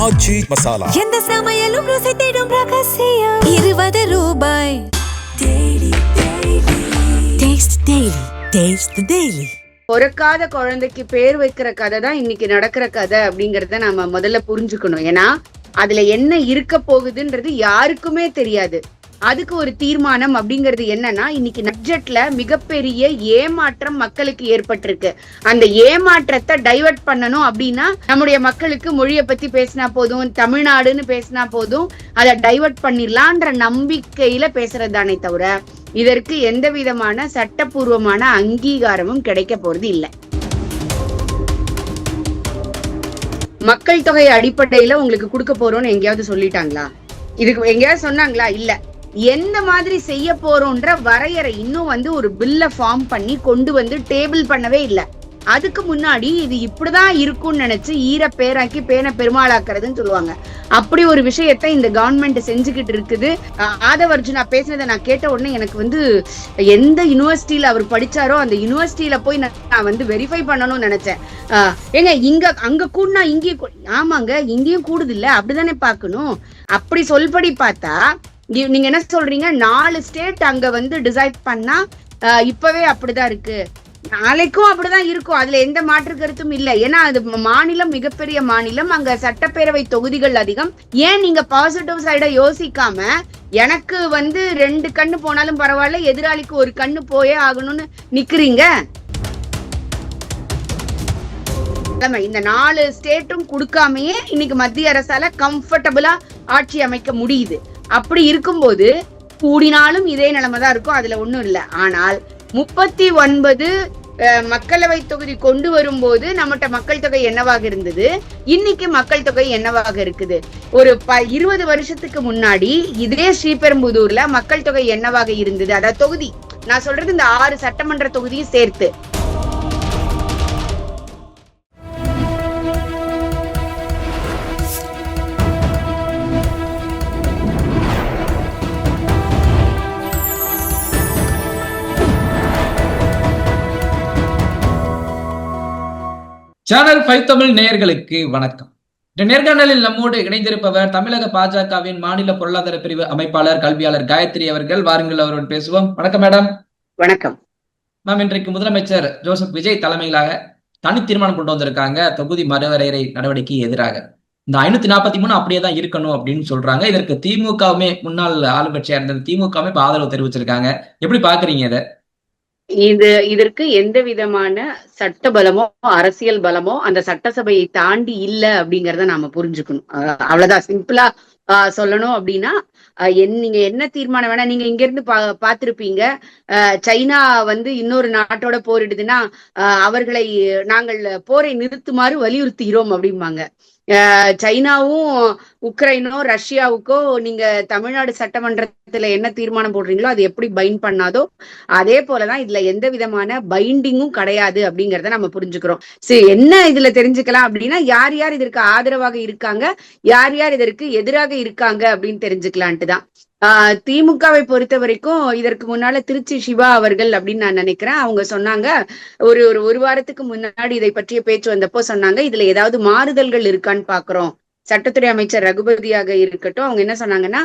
ஆச்சி மசாலா. எந்த சமையலும் ருசி தேடும் ரகசியம். 20 ரூபாய். பொறக்காத குழந்தைக்கு பேர் வைக்கிற கதை தான் இன்னைக்கு நடக்கிற கதை அப்படிங்கறத நாம முதல்ல புரிஞ்சுக்கணும். ஏன்னா அதுல என்ன இருக்க போகுதுன்றது யாருக்குமே தெரியாது. அதுக்கு ஒரு தீர்மானம் அப்படிங்கிறது என்னன்னா, இன்னைக்கு பட்ஜெட்ல மிகப்பெரிய ஏமாற்றம் மக்களுக்கு ஏற்பட்டிருக்கு. அந்த ஏமாற்றத்தை டைவர்ட் பண்ணணும் அப்படின்னா நம்முடைய மக்களுக்கு மொழியை பத்தி பேசினா போதும், தமிழ்நாடுன்னு பேசினா போதும், அதை டைவர்ட் பண்ணிடலான்ற நம்பிக்கையில பேசுறதுதானே தவிர இதற்கு எந்த விதமான சட்டப்பூர்வமான அங்கீகாரமும் கிடைக்க போறது இல்லை. மக்கள் தொகை அடிப்படையில உங்களுக்கு கொடுக்க போறோம்னு எங்கேயாவது சொல்லிட்டாங்களா? இதுக்கு எங்கேயாவது சொன்னாங்களா? இல்ல. எந்த மாதிரி செய்ய போறோம்ன்ற வரையறை இன்னும் ஒரு பில்ல ஃபார்ம் பண்ணி கொண்டு வந்து டேபிள் பண்ணவே இல்லை. அதுக்கு முன்னாடி இது இப்படிதான் இருக்கும்னு நினைச்சு ஈர பேராக்கி பேனை பெருமாளாக்குறதுன்னு சொல்லுவாங்க. அப்படி ஒரு விஷயத்த இந்த கவர்மெண்ட் செஞ்சுக்கிட்டு இருக்குது. ஆதவர்ஜுனா பேசினதை நான் கேட்ட உடனே எனக்கு எந்த யூனிவர்சிட்டியில அவர் படிச்சாரோ அந்த யூனிவர்சிட்டியில போய் நான் வெரிஃபை பண்ணணும்னு நினைச்சேன். ஏங்க அங்க கூடனா இங்கேயும் ஆமாங்க, இங்கேயும் கூடுது இல்ல, அப்படிதானே பாக்கணும். அப்படி சொல்படி பார்த்தா நீங்க என்ன சொல்றீங்க, 4 ஸ்டேட் அங்க டிசைட் பண்ணா இப்பவே அப்படிதான் இருக்கு, நாளைக்கும் அப்படிதான் இருக்கும். அதுல எந்த மாற்று கருத்தும் இல்லை. ஏன்னா அது மாநிலம், மிகப்பெரிய மாநிலம், அங்க சட்டப்பேரவை தொகுதிகள் அதிகம். ஏன் நீங்க பாசிட்டிவ் சைட யோசிக்காம எனக்கு 2 கண்ணு போனாலும் பரவாயில்ல, எதிராளிக்கு 1 கண்ணு போயே ஆகணும்னு நிக்கிறீங்க? இந்த 4 ஸ்டேட்டும் கொடுக்காமையே இன்னைக்கு மத்திய அரசால கம்ஃபர்டபுளா ஆட்சி அமைக்க முடியுது. அப்படி இருக்கும்போது கூடினாலும் இதே நிலைமைதான் இருக்கும், அதுல ஒண்ணும் இல்லை. ஆனால் 39 மக்களவை தொகுதி கொண்டு வரும்போது நம்மகிட்ட மக்கள் தொகை என்னவாக இருந்தது, இன்னைக்கு மக்கள் தொகை என்னவாக இருக்குது? ஒரு 20 வருஷத்துக்கு முன்னாடி இதே ஸ்ரீபெரும்புதூர்ல மக்கள் தொகை என்னவாக இருந்தது? அதாவது தொகுதி, நான் சொல்றது இந்த 6 சட்டமன்ற தொகுதியும் சேர்த்து. சேனல் 5 தமிழ் நேயர்களுக்கு வணக்கம். இந்த நேர்காணலில் நம்மோடு இணைந்திருப்பவர் தமிழக பாஜகவின் மாநில பொருளாதார பிரிவு அமைப்பாளர், கல்வியாளர் காயத்ரி அவர்கள். வாருங்கள், அவரோடு பேசுவோம். வணக்கம் மேடம். வணக்கம் மேம். இன்றைக்கு முதலமைச்சர் ஜோசப் விஜய் தலைமையிலாக தனி தீர்மானம் கொண்டு வந்திருக்காங்க தொகுதி மறுவரையறை நடவடிக்கை எதிராக. இந்த 543 அப்படியே தான் இருக்கணும் அப்படின்னு சொல்றாங்க. இதற்கு திமுகவுமே, முன்னாள் ஆளுங்கட்சியா இருந்த திமுகவுமே இப்ப ஆதரவு தெரிவிச்சிருக்காங்க. எப்படி பாக்குறீங்க இதை? இதற்கு எந்த விதமான சட்ட பலமோ அரசியல் பலமோ அந்த சட்டசபையை தாண்டி இல்ல அப்படிங்கறத நாம புரிஞ்சுக்கணும். அவ்வளவுதான், சிம்பிளா சொல்லணும் அப்படின்னா, நீங்க என்ன தீர்மானம் வேணா, நீங்க இங்க இருந்து பாத்திருப்பீங்க, சைனா இன்னொரு நாட்டோட போரிடுதுன்னா அவர்களை நாங்கள் போரை நிறுத்துமாறு வலியுறுத்துகிறோம் அப்படிம்பாங்க. சைனாவும் உக்ரைனோ ரஷ்யாவுக்கோ நீங்க தமிழ்நாடு சட்டமன்றத்துல என்ன தீர்மானம் போடுறீங்களோ அது எப்படி பைண்ட் பண்ணாதோ அதே போலதான் இதுல எந்த விதமான பைண்டிங்கும் கிடையாது அப்படிங்கறத நம்ம புரிஞ்சுக்கிறோம். சரி, என்ன இதுல தெரிஞ்சுக்கலாம் அப்படின்னா, யார் யார் இதற்கு ஆதரவாக இருக்காங்க, யார் யார் இதற்கு எதிராக இருக்காங்க அப்படின்னு தெரிஞ்சுக்கலான்ட்டு தான். திமுகவை பொறுத்த வரைக்கும் இதற்கு முன்னால திருச்சி சிவா அவர்கள் அப்படின்னு நான் நினைக்கிறேன், அவங்க சொன்னாங்க, ஒரு வாரத்துக்கு முன்னாடி இதை பற்றிய பேச்சு வந்தப்போ சொன்னாங்க, இதுல ஏதாவது மாறுதல்கள் இருக்கான்னு பாக்குறோம். சட்டத்துறை அமைச்சர் ரகுபதியாக இருக்கட்டும், அவங்க என்ன சொன்னாங்கன்னா,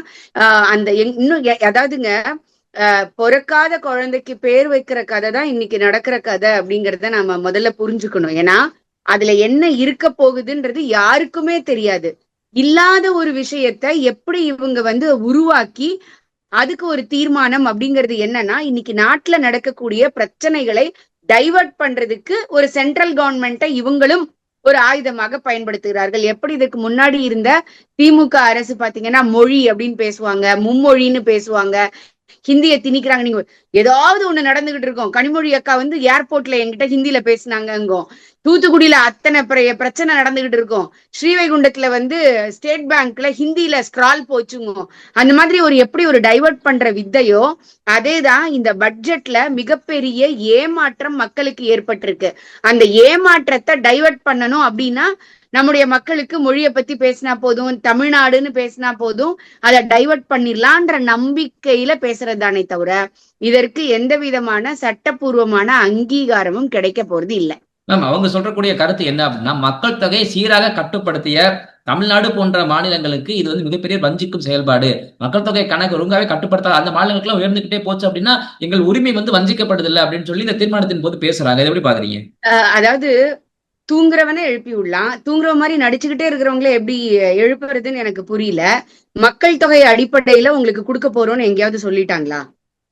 அந்த இன்னும் அதாவதுங்க, பொறக்காத குழந்தைக்கு பேர் வைக்கிற கதை தான் இன்னைக்கு நடக்கிற கதை அப்படிங்கறத நாம முதல்ல புரிஞ்சுக்கணும். ஏன்னா அதுல என்ன இருக்க போகுதுன்றது யாருக்குமே தெரியாது. இல்லாத ஒரு விஷயத்த எப்படி இவங்க உருவாக்கி அதுக்கு ஒரு தீர்மானம் அப்படிங்கிறது என்னன்னா, இன்னைக்கு நாட்டுல நடக்கக்கூடிய பிரச்சனைகளை டைவர்ட் பண்றதுக்கு ஒரு சென்ட்ரல் கவர்மெண்ட்டை இவங்களும் ஒரு ஆயுதமாக பயன்படுத்துகிறார்கள். எப்படி இதுக்கு முன்னாடி இருந்த திமுக அரசு பாத்தீங்கன்னா மொழி அப்படின்னு பேசுவாங்க, மும்மொழின்னு பேசுவாங்க, ஹிந்திய திணிக்கிறாங்க. நீங்க ஏதாவது ஒண்ணு நடந்துகிட்டு இருக்கோம். கனிமொழி அக்கா ஏர்போர்ட்ல என்கிட்ட ஹிந்தியில பேசினாங்க. தூத்துக்குடியில அத்தனை பிரச்சனை நடந்துகிட்டு இருக்கும். ஸ்ரீவைகுண்டத்துல ஸ்டேட் பேங்க்ல ஹிந்தியில ஸ்கிரால் போச்சுங்க. அந்த மாதிரி எப்படி ஒரு டைவர்ட் பண்ற வித்தையோ அதேதான் இந்த பட்ஜெட்ல மிகப்பெரிய ஏமாற்றம் மக்களுக்கு ஏற்பட்டிருக்கு. அந்த ஏமாற்றத்தை டைவர்ட் பண்ணணும் அப்படின்னா நம்முடைய மக்களுக்கு மொழியை பத்தி பேசினா போதும், தமிழ்நாடுன்னு பேசினா போதும், அதை டைவர்ட் பண்ணிடலான்ற நம்பிக்கையில பேசுறதுதானே தவிர இதற்கு எந்த விதமான சட்டப்பூர்வமான அங்கீகாரமும் கிடைக்க போறது இல்லை. மேம் அவங்க சொல்றக்கூடிய கருத்து என்ன அப்படின்னா, மக்கள் தொகையை சீராக கட்டுப்படுத்திய தமிழ்நாடு போன்ற மாநிலங்களுக்கு இது வந்து மிகப்பெரிய வஞ்சிக்கும் செயல்பாடு. மக்கள் தொகை கணக்கு ஒழுங்காவே கட்டுப்படுத்தாத அந்த மாநிலங்களுக்குலாம் உயர்ந்துகிட்டே போச்சு அப்படின்னா எங்கள் உரிமை வந்து வஞ்சிக்கப்படுது இல்லை அப்படின்னு சொல்லி இந்த தீர்மானத்தின் போது பேசுறாங்க. இதை எப்படி பாக்குறீங்க? அதாவது தூங்குறவனே எழுப்பி விடலாம், தூங்குற மாதிரி நடிச்சுக்கிட்டே இருக்கிறவங்களே எப்படி எழுப்புறதுன்னு எனக்கு புரியல. மக்கள் தொகை அடிப்படையில உங்களுக்கு கொடுக்க போறோம்னு எங்கேயாவது சொல்லிட்டாங்களா?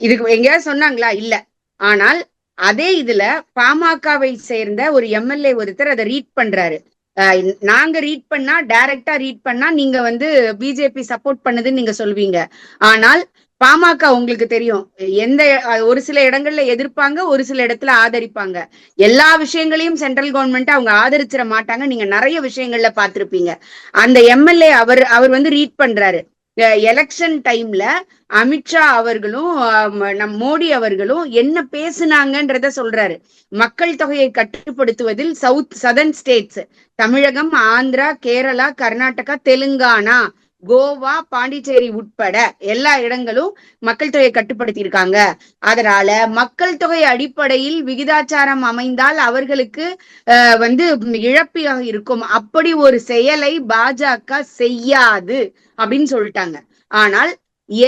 இதுக்கு எங்கேயாவது சொன்னாங்களா? இல்ல. ஆனால் அதே இதுல பாமகவை சேர்ந்த ஒரு எம்எல்ஏ ஒருத்தர் அதை ரீட் பண்றாரு. நாங்க ரீட் பண்ணா, டைரக்டா ரீட் பண்ணா நீங்க வந்து பிஜேபி சப்போர்ட் பண்ணுதுன்னு நீங்க சொல்வீங்க. ஆனால் பாமக உங்களுக்கு தெரியும், ஒரு சில இடங்கள்ல எதிர்ப்பாங்க, ஒரு சில இடத்துல ஆதரிப்பாங்க. எல்லா விஷயங்களையும் சென்ட்ரல் கவர்மெண்ட் அவங்க ஆதரிச்சிட மாட்டாங்க. நீங்க நிறைய விஷயங்கள்ல பாத்திருப்பீங்க. அந்த எம்எல்ஏ அவர் வந்து ரீட் பண்றாரு. எலெக்ஷன் டைம்ல அமித்ஷா அவர்களும் நம் மோடி அவர்களும் என்ன பேசுனாங்கன்றத சொல்றாரு. மக்கள் தொகையை கட்டுப்படுத்துவதில் சதர்ன் ஸ்டேட்ஸ், தமிழகம், ஆந்திரா, கேரளா, கர்நாடகா, தெலுங்கானா, கோவா, பாண்டிச்சேரி உட்பட எல்லா இடங்களும் மக்கள் தொகையை கட்டுப்படுத்தி இருக்காங்க. அதனால மக்கள் தொகை அடிப்படையில் விகிதாச்சாரம் அமைந்தால் அவர்களுக்கு வந்து இழப்பியாக இருக்கும். அப்படி ஒரு செயலை பாஜக செய்யாது அப்படின்னு சொல்லிட்டாங்க. ஆனால்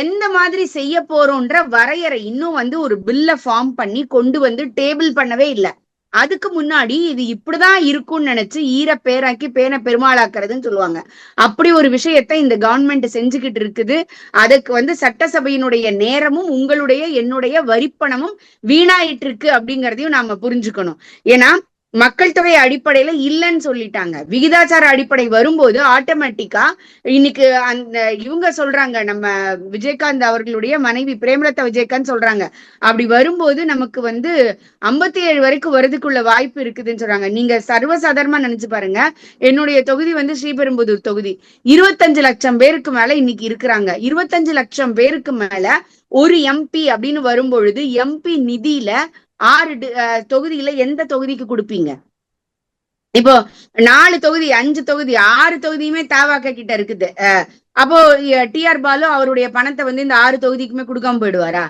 எந்த மாதிரி செய்ய போறோம்ன்ற வரையறை இன்னும் வந்து ஒரு பில்ல ஃபார்ம் பண்ணி கொண்டு வந்து டேபிள் பண்ணவே இல்லை. அதுக்கு முன்னாடி இது இப்படிதான் இருக்கும்னு நினைச்சு ஈர பேராக்கி பேனை பெருமாளாக்குறதுன்னு சொல்லுவாங்க. அப்படி ஒரு விஷயத்த இந்த கவர்மெண்ட் செஞ்சுக்கிட்டு இருக்குது. அதுக்கு வந்து சட்டசபையினுடைய நேரமும் உங்களுடைய என்னுடைய வரிப்பணமும் வீணாயிட்டு இருக்கு அப்படிங்கிறதையும் நாம புரிஞ்சுக்கணும். ஏன்னா மக்கள் தொகை அடிப்படையில இல்லைன்னு சொல்லிட்டாங்க. விகிதாச்சார அடிப்படை வரும்போது ஆட்டோமேட்டிக்கா இன்னைக்கு அந்த இவங்க சொல்றாங்க, நம்ம விஜயகாந்த் அவர்களுடைய மனைவி பிரேமலதா விஜயகாந்த் சொல்றாங்க, அப்படி வரும்போது நமக்கு வந்து 57 வரைக்கும் வரதுக்குள்ள வாய்ப்பு இருக்குதுன்னு சொல்றாங்க. நீங்க சர்வசாதாரணமா நினைச்சு பாருங்க, என்னுடைய தொகுதி வந்து ஸ்ரீபெரும்புதூர் தொகுதி. 25 லட்சம் பேருக்கு மேல இன்னைக்கு இருக்கிறாங்க. 25 லட்சம் பேருக்கு மேல ஒரு எம்பி அப்படின்னு வரும்பொழுது எம்பி நிதியில 6 தொகுதியில எந்த தொகுதிக்கு கொடுப்பீங்க? இப்போ 4 தொகுதி, 5 தொகுதி, 6 தொகுதியுமே தாவாக்க கிட்ட இருக்குது. அப்போ டிஆர் பாலு அவருடைய பணத்தை வந்து இந்த 6 தொகுதிக்குமே கொடுக்காம போயிடுவாரா?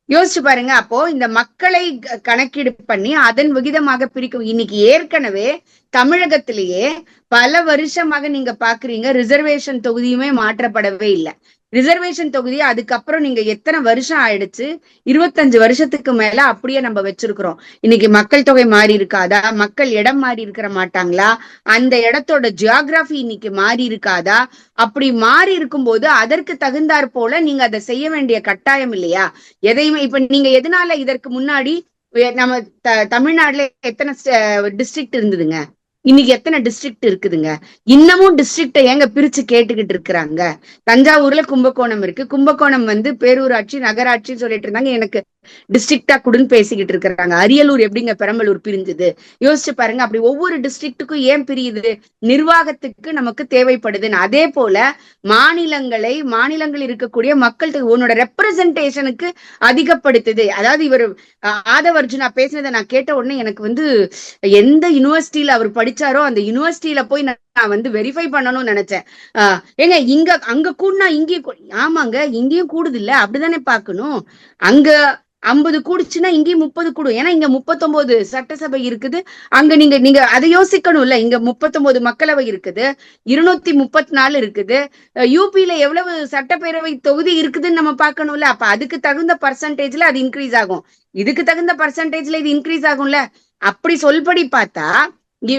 யோசிச்சு பாருங்க. அப்போ இந்த மக்களை கணக்கீடு பண்ணி அதன் விகிதமாக பிரிக்கும். இன்னைக்கு ஏற்கனவே தமிழகத்திலேயே பல வருஷமாக நீங்க பாக்குறீங்க, ரிசர்வேஷன் தொகுதியுமே மாற்றப்படவே இல்லை. ரிசர்வேஷன் தொகுதி அதுக்கப்புறம் நீங்க எத்தனை வருஷம் ஆயிடுச்சு? 25 வருஷத்துக்கு மேல அப்படியே நம்ம வச்சிருக்கிறோம். இன்னைக்கு மக்கள் தொகை மாறி இருக்காதா? மக்கள் இடம் மாறி இருக்கிற மாட்டாங்களா? அந்த இடத்தோட ஜியோகிராபி இன்னைக்கு மாறி இருக்காதா? அப்படி மாறி இருக்கும்போது அதற்கு தகுந்தாற் போல நீங்க அதை செய்ய வேண்டிய கட்டாயம் இல்லையா? எதையுமே இப்ப நீங்க எதனால இதற்கு முன்னாடி நம்ம தமிழ்நாடுல எத்தனை டிஸ்ட்ரிக்ட் இருந்ததுங்க? இன்னைக்கு எத்தனை டிஸ்ட்ரிக்ட் இருக்குதுங்க? இன்னமும் டிஸ்ட்ரிக்ட ஏங்க பிரிச்சு கேட்டுக்கிட்டு இருக்கிறாங்க? தஞ்சாவூர்ல கும்பகோணம் இருக்கு. கும்பகோணம் வந்து பேரூராட்சி நகராட்சின்னு சொல்லிட்டு இருந்தாங்க. எனக்கு டிஸ்ட்ரிக்டா கொடுன்னு பேசிக்கிட்டு இருக்கிறாங்க. அரியலூர் எப்படிங்க பெரம்பலூர் பிரிஞ்சுது? யோசிச்சு பாருங்க. அப்படி ஒவ்வொரு டிஸ்ட்ரிக்ட்டுக்கும் ஏன் பிரியுது? நிர்வாகத்துக்கு நமக்கு தேவைப்படுதுன்னு. அதே போல மாநிலங்கள் இருக்கக்கூடிய மக்கள் உன்னோட ரெப்ரசன்டேஷனுக்கு அதிகப்படுத்துது. அதாவது இவர் ஆதவ் அர்ஜுனா பேசினதை நான் கேட்ட உடனே எனக்கு வந்து எந்த யூனிவர்சிட்டியில அவர் படிச்சாரோ அந்த யூனிவர்சிட்டியில போய் நான் வந்து வெரிஃபை பண்ணணும்னு நினைச்சேன். ஏங்க அங்க கூடுனா இங்கேயும் ஆமாங்க, இங்கேயும் கூடுது இல்ல, அப்படிதானே பாக்கணும். அங்க 50 கூடுச்சுன்னா இங்கேயும் 30 கூடும். ஏன்னா இங்க 39 சட்டசபை இருக்குது. அங்க நீங்க அதை யோசிக்கணும்ல. இங்க 39 மக்களவை இருக்குது, 234 இருக்குது. யூபியில எவ்வளவு சட்டப்பேரவை தொகுதி இருக்குதுன்னு நம்ம பார்க்கணும்ல. அப்ப அதுக்கு தகுந்த பர்சன்டேஜ்ல அது இன்க்ரீஸ் ஆகும், இதுக்கு தகுந்த பர்சன்டேஜ்ல இது இன்க்ரீஸ் ஆகும்ல. அப்படி சொல்படி பார்த்தா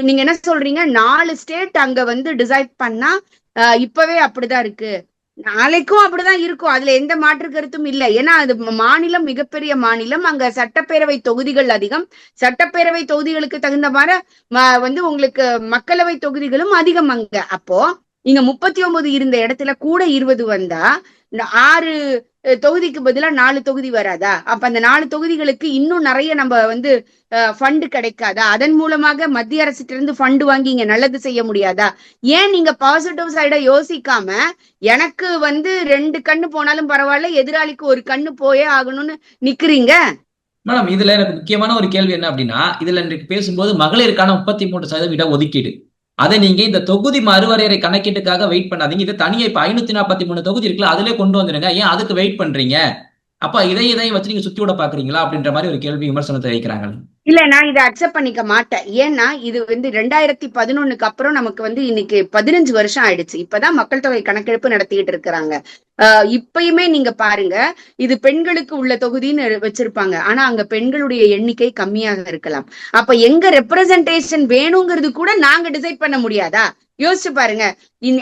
நீங்க என்ன சொல்றீங்க? 4 ஸ்டேட் அங்க வந்து டிசைட் பண்ணா இப்பவே அப்படிதான் இருக்கு, நாளைக்கும் அப்படிதான் இருக்கும். அதுல எந்த மாற்று கருத்தும் இல்லை. ஏன்னா அது மாநிலம், மிகப்பெரிய மாநிலம். அங்க சட்டப்பேரவை தொகுதிகள் அதிகம். சட்டப்பேரவை தொகுதிகளுக்கு தகுந்த மாதிரி வந்து உங்களுக்கு மக்களவை தொகுதிகளும் அதிகம் அங்க. அப்போ இங்க 39 இருந்த இடத்துல கூட 20 வந்தா 6 தொகுதிக்கு பதிலா 4 தொகுதி வராதா? அப்ப அந்த 4 தொகுதிகளுக்கு இன்னும் நிறைய நம்ம வந்து ஃபண்டு கிடைக்காதா? அதன் மூலமாக மத்திய அரசிட்ட இருந்து ஃபண்டு வாங்கி இங்க நல்லது செய்ய முடியாதா? ஏன் நீங்க பாசிட்டிவ் சைட யோசிக்காம எனக்கு வந்து 2 கண்ணு போனாலும் பரவாயில்ல, எதிராளிக்கு 1 கண்ணு போயே ஆகணும்னு நிக்கிறீங்க? மேடம், இதுல எனக்கு முக்கியமான ஒரு கேள்வி என்ன அப்படின்னா, இதுல இன்றைக்கு பேசும்போது மகளிருக்கான 33% இட ஒதுக்கீடு, அதை நீங்க இந்த தொகுதி மறுவரையறை கணக்கீட்டுக்காக வெயிட் பண்ணாதீங்க. இது தனியா இப்ப 543 தொகுதி இருக்குல்ல, அதுல கொண்டு வந்துருங்க. ஏன் அதுக்கு வெயிட் பண்றீங்க? அப்ப இதையும் வச்சு நீங்க சுத்தி விட பாக்குறீங்களா அப்படின்ற மாதிரி ஒரு கேள்வி விமர்சனத்தை வைக்கிறாங்க. இல்ல, நான் இதை அக்செப்ட் பண்ணிக்க மாட்டேன். ஏன்னா இது 2011 அப்புறம் நமக்கு இன்னைக்கு 15 வருஷம் ஆயிடுச்சு. இப்பதான் மக்கள் தொகை கணக்கெடுப்பு நடத்திட்டு இருக்கிறாங்க. இப்பயுமே நீங்க பாருங்க, இது பெண்களுக்கு உள்ள தொகுதின்னு வச்சிருப்பாங்க. ஆனா அங்க பெண்களுடைய எண்ணிக்கை கம்மியாக இருக்கலாம். அப்ப எங்க ரெப்ரசன்டேஷன் வேணுங்கிறது கூட நாங்க டிசைட் பண்ண முடியாதா? யோசிச்சு பாருங்க.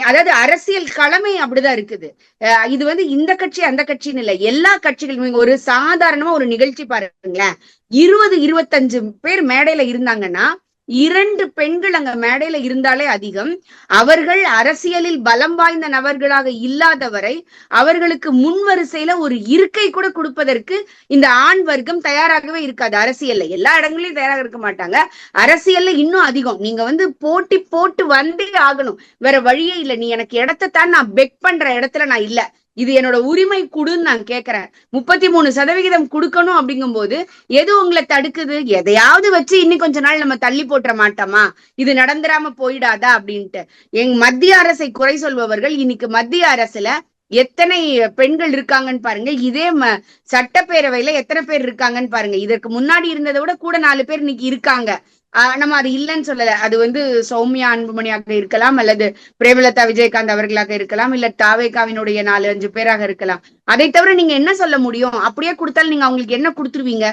அதாவது அரசியல் களமே அப்படிதான் இருக்குது. இது இந்த கட்சி அந்த கட்சின்னு இல்ல, எல்லா கட்சிகளும். ஒரு சாதாரணமா ஒரு நிகழ்ச்சி பாருங்களேன், 20-25 பேர் மேடையில இருந்தாங்கன்னா 2 பெண்கள் அங்க மேடையில இருந்தாலே அதிகம். அவர்கள் அரசியலில் பலம் வாய்ந்த நபர்களாக இல்லாதவரை அவர்களுக்கு முன் வரிசையில ஒரு இருக்கை கூட கொடுப்பதற்கு இந்த ஆண் வர்க்கம் தயாராகவே இருக்காது. அரசியல்ல எல்லா இடங்களையும் தயாராக இருக்க மாட்டாங்க, அரசியல்ல இன்னும் அதிகம். நீங்க போட்டி போட்டு வந்தே ஆகணும், வேற வழியே இல்லை. நீ எனக்கு இடத்தை தான், நான் பெக் பண்ற இடத்துல நான் இல்ல, இது என்னோட உரிமை குடுன்னு நான் கேட்கிறேன். 33% கொடுக்கணும் அப்படிங்கும் போது எது உங்களை தடுக்குது? எதையாவது வச்சு இன்னும் கொஞ்ச நாள் நம்ம தள்ளி போட்டுற மாட்டோமா? இது நடந்துராம போயிடாதா அப்படின்ட்டு மத்திய அரசை குறை சொல்பவர்கள் இன்னைக்கு மத்திய அரசுல எத்தனை பெண்கள் இருக்காங்கன்னு பாருங்க. இதே சட்டப்பேரவையில எத்தனை பேர் இருக்காங்கன்னு பாருங்க. இதற்கு முன்னாடி இருந்ததை விட கூட 4 பேர் இன்னைக்கு இருக்காங்க. நம்ம அது இல்லைன்னு சொல்லல. அது சௌமியா அன்புமணியாக இருக்கலாம், அல்லது பிரேமலதா விஜயகாந்த் அவர்களாக இருக்கலாம், இல்ல தாவேகாவினுடைய 4-5 பேராக இருக்கலாம். அதை தவிர நீங்க என்ன சொல்ல முடியும்? அப்படியே கொடுத்தாலும் நீங்க அவங்களுக்கு என்ன கொடுத்துருவீங்க?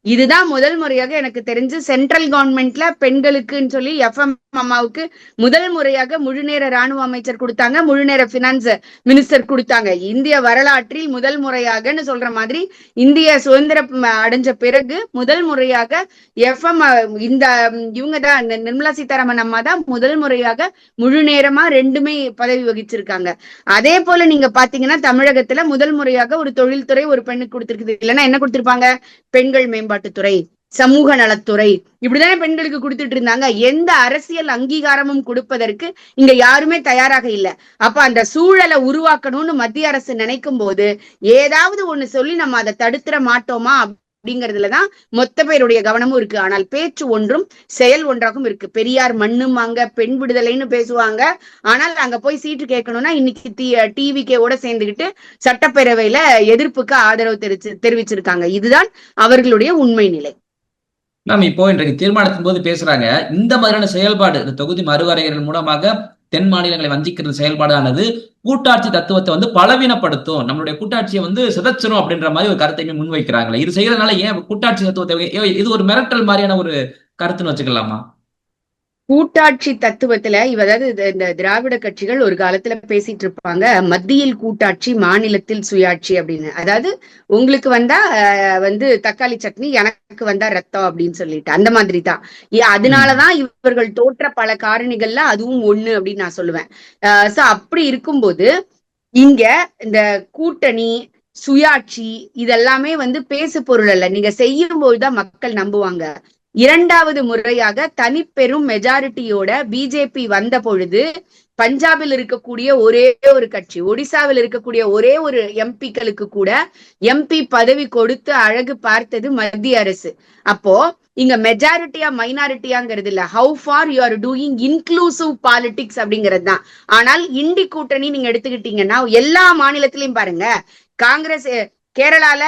இதுதான் முதல் முறையாக எனக்கு தெரிஞ்சு சென்ட்ரல் கவர்மெண்ட்ல பெண்களுக்குன்னு சொல்லி எஃப்எம் அம்மாவுக்கு முதல் முறையாக முழுநேர ராணுவ அமைச்சர் கொடுத்தாங்க, முழுநேர பினான்ஸ் மினிஸ்டர் கொடுத்தாங்க. இந்திய வரலாற்றில் முதல் முறையாகன்னு சொல்ற மாதிரி இந்திய சுதந்திரம் அடைஞ்ச பிறகு முதல் முறையாக எஃப்எம் இவங்கதான் நிர்மலா சீதாராமன் அம்மா தான் முதல் முறையாக முழு நேரமா 2மே பதவி வகிச்சிருக்காங்க. அதே போல நீங்க பாத்தீங்கன்னா தமிழகத்துல முதல் முறையாக ஒரு தொழில்துறை ஒரு பெண்ணுக்கு கொடுத்திருக்குது. இல்லைன்னா என்ன கொடுத்திருப்பாங்க? பெண்கள் மேம்பாட்டுத்துறை, சமூக நலத்துறை, இப்படிதானே பெண்களுக்கு கொடுத்துட்டு இருந்தாங்க. எந்த அரசியல் அங்கீகாரமும் கொடுப்பதற்கு இங்க யாருமே தயாராக இல்லை. அப்ப அந்த சூழலை உருவாக்கணும்னு மத்திய அரசு நினைக்கும் போது ஏதாவது ஒண்ணு சொல்லி நம்ம அதை தடுத்துற மாட்டோமா அப்படிங்கறதுலதான் மொத்த பேருடைய கவனமும் இருக்கு. ஆனால் பேச்சு ஒன்றும் செயல் ஒன்றாகவும் இருக்கு. பெரியார் மண்ணுமாங்க, பெண் விடுதலைன்னு பேசுவாங்க. ஆனால் அங்க போய் சீட்டு கேட்கணும்னா இன்னைக்கு டிவிக்கோட சேர்ந்துகிட்டு சட்டப்பேரவையில எதிர்ப்புக்கு ஆதரவு தெரிவிச்சிருக்காங்க. இதுதான் அவர்களுடைய உண்மை நிலை. மேம், இப்போ இன்றைக்கு தீர்மானத்தின் போது பேசுறாங்க, இந்த மாதிரியான செயல்பாடு, இந்த தொகுதி மறுவரையறைகள் மூலமாக தென் மாநிலங்களை வஞ்சிக்கிறது செயல்பாடானது கூட்டாட்சி தத்துவத்தை பலவீனப்படுத்தும், நம்மளுடைய கூட்டாட்சியை சிதைச்சிரும் அப்படின்ற மாதிரி ஒரு கருத்தை முன்வைக்கிறாங்களே, இது செய்யறதுனால ஏன் கூட்டாட்சி தத்துவத்தை, இது ஒரு மிரட்டல் மாதிரியான ஒரு கருத்துன்னு வச்சுக்கலாமா? கூட்டாட்சி தத்துவத்துல அதாவது இந்த திராவிட கட்சிகள் ஒரு காலத்துல பேசிட்டு இருப்பாங்க, மத்தியில் கூட்டாட்சி மாநிலத்தில் சுயாட்சி அப்படின்னு. அதாவது உங்களுக்கு வந்தா தக்காளி சட்னி, எனக்கு வந்தா ரத்தம் அப்படின்னு சொல்லிட்டு அந்த மாதிரி தான். அதனாலதான் இவர்கள் தோற்ற பல காரணிகள்ல அதுவும் ஒண்ணு அப்படின்னு நான் சொல்லுவேன். சோ அப்படி இருக்கும்போது இங்க இந்த கூட்டணி சுயாட்சி இதெல்லாமே பேசு பொருள் அல்ல. நீங்க செய்யும் போதுதான் மக்கள் நம்புவாங்க. 2வது முறையாக தனிப்பெரும் மெஜாரிட்டியோட பிஜேபி வந்த பொழுது பஞ்சாபில் இருக்கக்கூடிய ஒரே ஒரு கட்சி, ஒடிசாவில் இருக்கக்கூடிய ஒரே ஒரு எம்பிக்களுக்கு கூட எம்பி பதவி கொடுத்து அழகு பார்த்தது மத்திய அரசு. அப்போ இங்க மெஜாரிட்டியா மைனாரிட்டியாங்கிறது இல்ல, how for you are doing inclusive politics அப்படிங்கிறது தான். ஆனால் இண்டி கூட்டணி நீங்க எடுத்துக்கிட்டீங்கன்னா எல்லா மாநிலத்திலையும் பாருங்க, காங்கிரஸ் கேரளால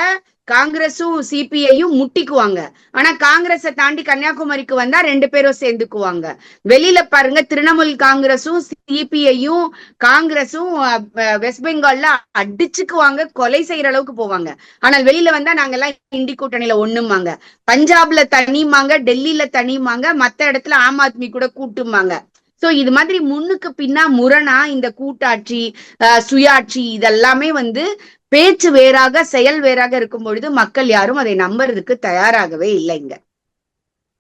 காங்கிரஸும் சிபிஐயும் முட்டிக்குவாங்க. ஆனா காங்கிரஸை தாண்டி கன்னியாகுமரிக்கு வந்தா 2 பேரும் சேர்ந்துக்குவாங்க. வெளியில பாருங்க, திரிணாமுல் காங்கிரஸும் சிபிஐயும் காங்கிரஸும் வெஸ்ட் பெங்கால்ல அடிச்சுக்குவாங்க, கொலை செய்யற அளவுக்கு போவாங்க. ஆனால் வெளியில வந்தா நாங்கெல்லாம் இண்டி கூட்டணியில ஒண்ணுமாங்க. பஞ்சாப்ல தனிமாங்க, டெல்லியில தனிமாங்க, மத்த இடத்துல ஆம் ஆத்மி கூட கூட்டுமாங்க. சோ இது மாதிரி முன்னுக்கு பின்னா முரணா இந்த கூட்டாட்சி சுயாட்சி இதெல்லாமே பேச்சு வேறாக செயல் வேறாக இருக்கும் பொழுது மக்கள் யாரும் அதை நம்புறதுக்கு தயாராகவே இல்லைங்க.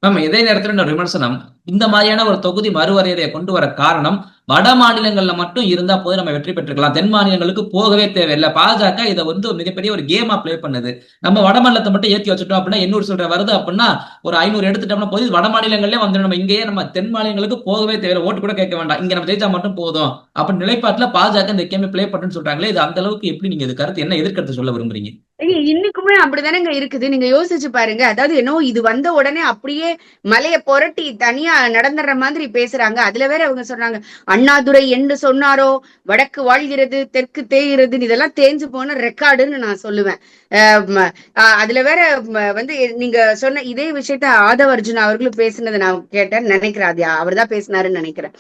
மேம், இதே நேரத்துல இன்னொரு விமர்சனம், இந்த மாதிரியான ஒரு தொகுதி மறுவரையறையை கொண்டு வர காரணம் வட மாநிலங்கள்ல மட்டும் இருந்தா போது நம்ம வெற்றி பெற்றுக்கலாம், தென் மாநிலங்களுக்கு போகவே தேவையில்லை. பாஜக இதை ஒரு மிகப்பெரிய ஒரு கேமா பிளே பண்ணுது. நம்ம வட மாநிலத்தை மட்டும் ஏற்றி வச்சுட்டோம் அப்படின்னா 800 சொல்ற வருது அப்படின்னா ஒரு 500 எடுத்துட்டோம்னா போது வட மாநிலங்களே நம்ம இங்கேயே நம்ம தென் மாநிலங்களுக்கு போகவே தேவையில்லை, ஓட்டு கூட கேட்க வேண்டாம், இங்க நம்ம ஜெயிச்சா மட்டும் போதும் அப்படின்னு நிலைப்பாட்டுல பாஜக இந்த கேமை பிளே பண்ணுன்னு சொல்றாங்களே, இது அந்த அளவுக்கு எப்படி நீங்க இது கருத்து என்ன எதிர்கருத்து சொல்ல விரும்புறீங்க? இன்னைக்குமே அப்படிதானேங்க இருக்குது. நீங்க யோசிச்சு பாருங்க. அதாவது என்னவோ இது வந்த உடனே அப்படியே மலைய புரட்டி தனியா நடந்துடுற மாதிரி பேசுறாங்க. அதுல வேற அவங்க சொன்னாங்க, அண்ணாதுரை என்று சொன்னாரோ வடக்கு வாழ்கிறது தெற்கு தேய்கிறதுன்னு, இதெல்லாம் தேஞ்சு போன ரெக்கார்டுன்னு நான் சொல்லுவேன். அதுல வேற வந்து நீங்க சொன்ன இதே விஷயத்த ஆதவ அர்ஜுன் அவர்களும் பேசினதை நான் கேட்டேன் நினைக்கிறேன். அது அவர் தான் பேசினாருன்னு நினைக்கிறேன்.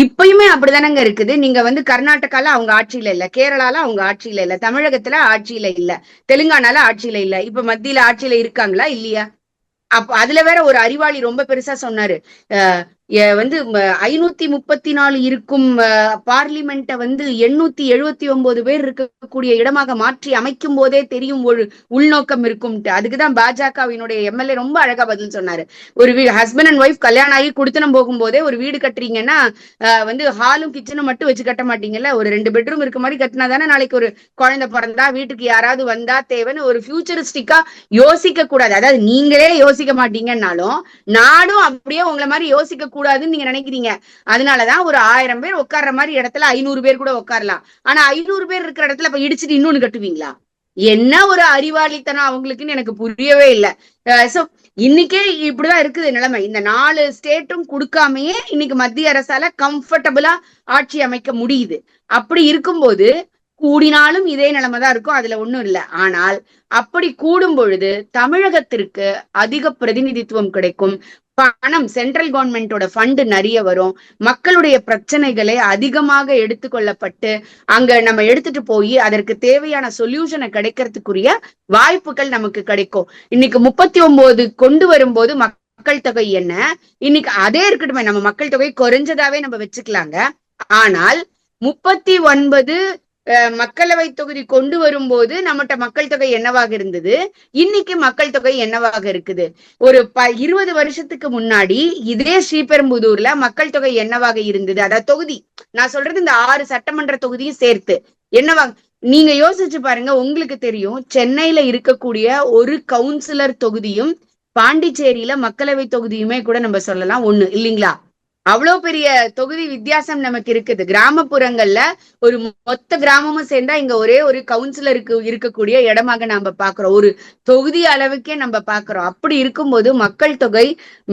இப்பயுமே அப்படிதானங்க இருக்குது. நீங்க வந்து கர்நாடகால அவங்க ஆட்சியில இல்ல, கேரளால அவங்க ஆட்சியில இல்ல, தமிழகத்துல ஆட்சியில இல்ல, தெலுங்கானால ஆட்சியில இல்ல, இப்ப மத்தியில ஆட்சியில இருக்காங்களா இல்லையா? அப்ப அதுல வேற ஒரு அறிவாளி ரொம்ப பெருசா சொன்னாரு, வந்து 534 இருக்கும் பார்லிமெண்ட்டை வந்து 879 பேர் இருக்கக்கூடிய இடமாக மாற்றி அமைக்கும் போதே தெரியும் ஒரு உள்நோக்கம் இருக்கும்ட்டு. அதுக்குதான் பாஜகவினுடைய எம்எல்ஏ ரொம்ப அழகா பதில் சொன்னாரு. ஒரு ஹஸ்பண்ட் அண்ட் ஒய்ஃப் கல்யாணம் ஆகி குடுத்தனம் போகும்போதே ஒரு வீடு கட்டுறீங்கன்னா வந்து ஹாலும் கிச்சனும் மட்டும் வச்சு கட்ட மாட்டீங்கல்ல, ஒரு 2 பெட்ரூம் இருக்க மாதிரி கட்டினா தானே நாளைக்கு ஒரு குழந்தை பிறந்தா வீட்டுக்கு யாராவது வந்தா தேவைன்னு ஒரு ஃபியூச்சரிஸ்டிக்கா யோசிக்க கூடாது. அதாவது நீங்களே யோசிக்க மாட்டீங்கன்னாலும் நாடும் அப்படியே உங்களை மாதிரி யோசிக்க கூடாதுன்னு நீங்க நினைக்கிறீங்க. அதனாலதான் ஒரு 1000 பேர் உட்கார்ற மாதிரி இடத்துல 500 பேர் கூட உட்காரலாம். ஆனா 500 பேர் இருக்கிற இடத்துல இப்ப இடிச்சுட்டு இன்னொன்னு கட்டுவீங்களா? என்ன ஒரு அறிவாளித்தனம் அவங்களுக்குன்னு எனக்கு புரியவே இல்லை. சோ இன்னைக்கே இப்படிதான் இருக்குது நிலைமை. இந்த 4 ஸ்டேட்டும் கொடுக்காமையே இன்னைக்கு மத்திய அரசால கம்ஃபர்டபுளா ஆட்சி அமைக்க முடியுது. அப்படி இருக்கும்போது கூடினாலும் இதே நிலைமைதான் இருக்கும், அதுல ஒண்ணும் இல்லை. ஆனால் அப்படி கூடும் பொழுது தமிழகத்திற்கு அதிக பிரதிநிதித்துவம் கிடைக்கும், பணம் சென்ட்ரல் கவர்மெண்டோட ஃபண்ட் நிறைய வரும், மக்களுடைய பிரச்சனைகளை அதிகமாக எடுத்துக்கொள்ளப்பட்டு அங்க நம்ம எடுத்துட்டு போய் அதற்கு தேவையான சொல்யூஷனை கிடைக்கிறதுக்குரிய வாய்ப்புகள் நமக்கு கிடைக்கும். இன்னைக்கு 39 கொண்டு வரும்போது மக்கள் தொகை என்ன, இன்னைக்கு அதே இருக்கட்டுமே, நம்ம மக்கள் தொகை குறைஞ்சதாவே நம்ம வச்சுக்கலாங்க. ஆனால் 39 மக்களவை தொகுதி கொண்டு வரும்போது நம்மகிட்ட மக்கள் தொகை என்னவாக இருந்தது, இன்னைக்கு மக்கள் தொகை என்னவாக இருக்குது? ஒரு 20 வருஷத்துக்கு முன்னாடி இதே ஸ்ரீபெரும்புதூர்ல மக்கள் தொகை என்னவாக இருந்தது? அதாவது தொகுதி நான் சொல்றது இந்த 6 சட்டமன்ற தொகுதியும் சேர்த்து என்னவாக, நீங்க யோசிச்சு பாருங்க. உங்களுக்கு தெரியும், சென்னையில இருக்கக்கூடிய ஒரு கவுன்சிலர் தொகுதியும் பாண்டிச்சேரியில மக்களவை தொகுதியுமே கூட நம்ம சொல்லலாம் ஒண்ணு இல்லைங்களா? அவ்வளவு பெரிய தொகுதி வித்தியாசம் நமக்கு இருக்குது. கிராமப்புறங்கள்ல ஒரு மொத்த கிராமமும் சேர்ந்தா இங்க ஒரே ஒரு கவுன்சிலருக்கு இருக்கக்கூடிய இடமாக நாம பாக்குறோம், ஒரு தொகுதி அளவுக்கே நம்ம பாக்குறோம். அப்படி இருக்கும்போது மக்கள் தொகை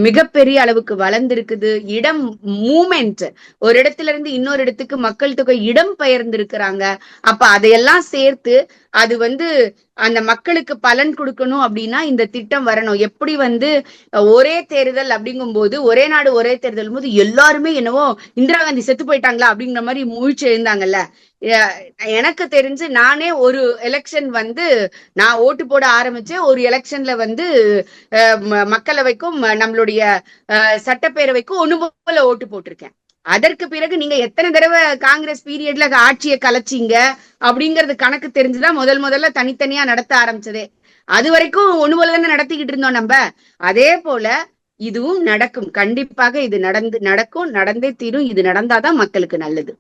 மிகப்பெரிய அளவுக்கு வளர்ந்திருக்குது. இடம் மூமெண்ட், ஒரு இடத்துல இருந்து இன்னொரு இடத்துக்கு மக்கள் தொகை இடம் பெயர்ந்திருக்கிறாங்க. அப்ப அதையெல்லாம் சேர்த்து அது வந்து அந்த மக்களுக்கு பலன் கொடுக்கணும் அப்படின்னா இந்த திட்டம் வரணும். எப்படி வந்து ஒரே தேர்தல் அப்படிங்கும் போது, ஒரே நாடு ஒரே தேர்தல் போது எல்லாருமே என்னவோ இந்திரா காந்தி செத்து போயிட்டாங்களா அப்படிங்கிற மாதிரி முழிச்சு எழுந்தாங்கல்ல. எனக்கு தெரிஞ்சு நானே ஒரு எலெக்ஷன் வந்து நான் ஓட்டு போட ஆரம்பிச்சேன். ஒரு எலெக்ஷன்ல வந்து மக்களவைக்கும் நம்மளுடைய சட்டப்பேரவைக்கும் ஒண்ணு போல ஓட்டு போட்டிருக்கேன். அதற்கு பிறகு நீங்க எத்தனை தடவை காங்கிரஸ் பீரியட்ல ஆட்சியை கலைச்சிங்க அப்படிங்கறது கணக்கு தெரிஞ்சுதான் முதல்ல தனித்தனியா நடத்த ஆரம்பிச்சதே. அது வரைக்கும் ஒண்ணு போலதானே நடத்திக்கிட்டு இருந்தோம் நம்ம. அதே போல இதுவும் நடக்கும், கண்டிப்பாக இது நடக்கும், நடந்தே தீரும். இது நடந்தாதான் மக்களுக்கு நல்லது.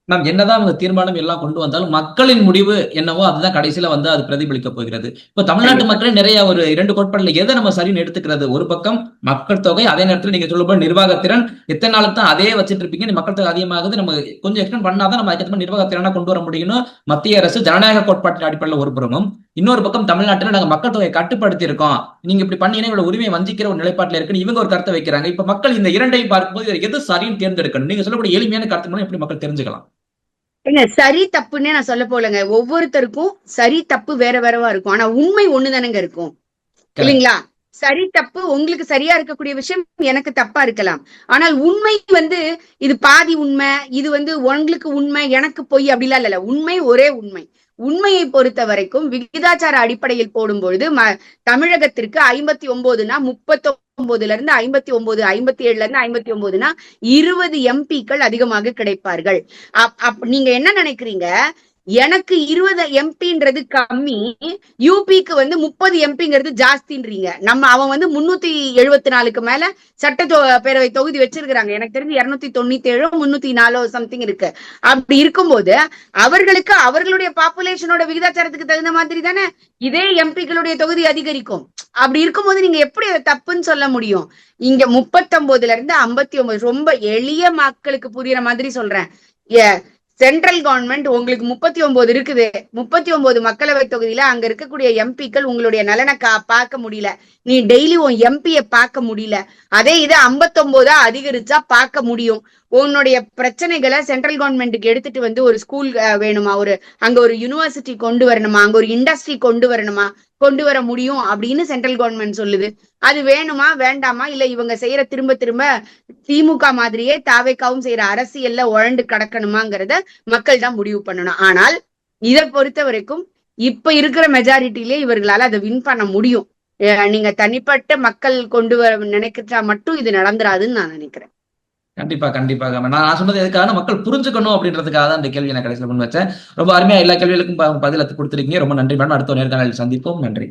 நாம் என்னதான் அவங்க தீர்மானம் எல்லாம் கொண்டு வந்தாலும் மக்களின் முடிவு என்னவோ அதுதான் கடைசியில வந்து அது பிரதிபலிக்க போகிறது. இப்ப தமிழ்நாட்டு மக்களே நிறைய ஒரு 2 கோட்பாடுல எதை நம்ம சரின்னு எடுத்துக்கிறது? ஒரு பக்கம் மக்கள் தொகை, அதே நேரத்தில் நீங்க சொல்லும்போது நிர்வாகத்திறன். எத்தனை நாளுக்கு தான் அதே வச்சுட்டு இருப்பீங்க? மக்கள் தொகை அதிகமாகுது, நம்ம கொஞ்சம் எக்ஸ்டெண்ட் பண்ணாதான் நம்ம அதுக்கு நிர்வாகத்திறனா கொண்டு வர முடியும். மத்திய அரசு ஜனநாயக கோட்பாட்டின் அடிப்படையில் ஒரு புறமும், இன்னொரு பக்கம் தமிழ்நாட்டில் நாங்க மக்கள் தொகையை கட்டுப்படுத்தி இருக்கோம், நீங்க இப்படி பண்ணீங்கன்னா இவ்வளவு உரிமையை வஞ்சிக்கிற ஒரு நிலைப்பாட்டில் இருக்குன்னு இவங்க ஒரு கருத்தை வைக்கிறாங்க. இப்ப மக்கள் இந்த இரண்டையும் பார்க்கும்போது எது சரின்னு தேர்ந்தெடுக்கணும்? நீங்க சொல்லக்கூடிய எளிமையான கருத்து மூலம் எப்படி மக்கள் தெரிஞ்சுக்கலாம்? சரி தப்புன்னே நான் சொல்ல போலங்க. ஒவ்வொருத்தருக்கும் சரி தப்பு வேற வேறவா இருக்கும். ஆனா உண்மை ஒண்ணுதானங்க இருக்கும் இல்லைங்களா? சரி தப்பு உங்களுக்கு சரியா இருக்கக்கூடிய விஷயம் எனக்கு தப்பா இருக்கலாம். ஆனால் உண்மை வந்து இது பாதி உண்மை, இது வந்து உங்களுக்கு உண்மை எனக்கு பொய் அப்படிலாம் இல்ல. உண்மை ஒரே உண்மை. உண்மையை பொறுத்த வரைக்கும் விகிதாச்சார அடிப்படையில் போடும்பொழுது தமிழகத்திற்கு 59னா 39ல இருந்து 59, 57ல இருந்து 59னா 20 எம்பிக்கள் அதிகமாக கிடைப்பார்கள். நீங்க என்ன நினைக்கிறீங்க? எனக்கு 20 எம்பின்றது கம்மி, யூபிக்கு வந்து 30 எம்பிங்கிறது ஜாஸ்தின்றீங்க. அவன் வந்து 374க்கு மேல சட்டப்பேரவை தொகுதி வச்சிருக்கிறாங்க. எனக்கு தெரிஞ்சு 297 304 சம்திங் இருக்கு. அப்படி இருக்கும்போது அவர்களுக்கு அவர்களுடைய பாப்புலேஷனோட விகிதாச்சாரத்துக்கு தகுந்த மாதிரி தானே இதே எம்பிக்களுடைய தொகுதி அதிகரிக்கும். அப்படி இருக்கும்போது நீங்க எப்படி அதை தப்புன்னு சொல்ல முடியும்? இங்க 39ல இருந்து 59, ரொம்ப எளிய மக்களுக்கு புரியுற மாதிரி சொல்றேன். சென்ட்ரல் கவர்மெண்ட் உங்களுக்கு 39 இருக்குது, 39 மக்களவை தொகுதியில அங்க இருக்கக்கூடிய எம்பிக்கள் உங்களுடைய நலனை பார்க்க முடியல, நீ டெய்லி உன் எம்பிய பார்க்க முடியல. அதே இதை 59 அதிகரிச்சா பார்க்க முடியும். உன்னுடைய பிரச்சனைகளை சென்ட்ரல் கவர்மெண்ட்டுக்கு எடுத்துட்டு வந்து ஒரு ஸ்கூல் வேணுமா, அங்க ஒரு யூனிவர்சிட்டி கொண்டு வரணுமா, அங்க ஒரு இண்டஸ்ட்ரி கொண்டு வரணுமா, கொண்டு வர முடியும் அப்படின்னு சென்ட்ரல் கவர்மெண்ட் சொல்லுது. அது வேணுமா வேண்டாமா, இல்ல இவங்க செய்யற திரும்ப திரும்ப திமுக மாதிரியே தாவேக்காவும் செய்யற அரசியல்ல உழண்டு கிடக்கணுமாங்கிறத மக்கள் தான் முடிவு பண்ணணும். ஆனால் இதை பொறுத்த வரைக்கும் இப்ப இருக்கிற மெஜாரிட்டிலே இவர்களால அதை வின் பண்ண முடியும். நீங்க தனிப்பட்ட மக்கள் கொண்டு வர நினைக்கிறா மட்டும் இது நடந்துராதுன்னு நான் நினைக்கிறேன். கண்டிப்பா கண்டிப்பாக நான் சொன்னது எதுக்காக மக்கள் புரிஞ்சுக்கணும் அப்படின்றதுக்காக தான் இந்த கேள்வி நான் கடைசியில் முன் வச்சேன். ரொம்ப அருமையா எல்லா கேள்விகளுக்கும் பதில கொடுத்துருக்கீங்க. ரொம்ப நன்றி மேடம். அடுத்த நேர்காணலில் சந்திப்போம். நன்றி.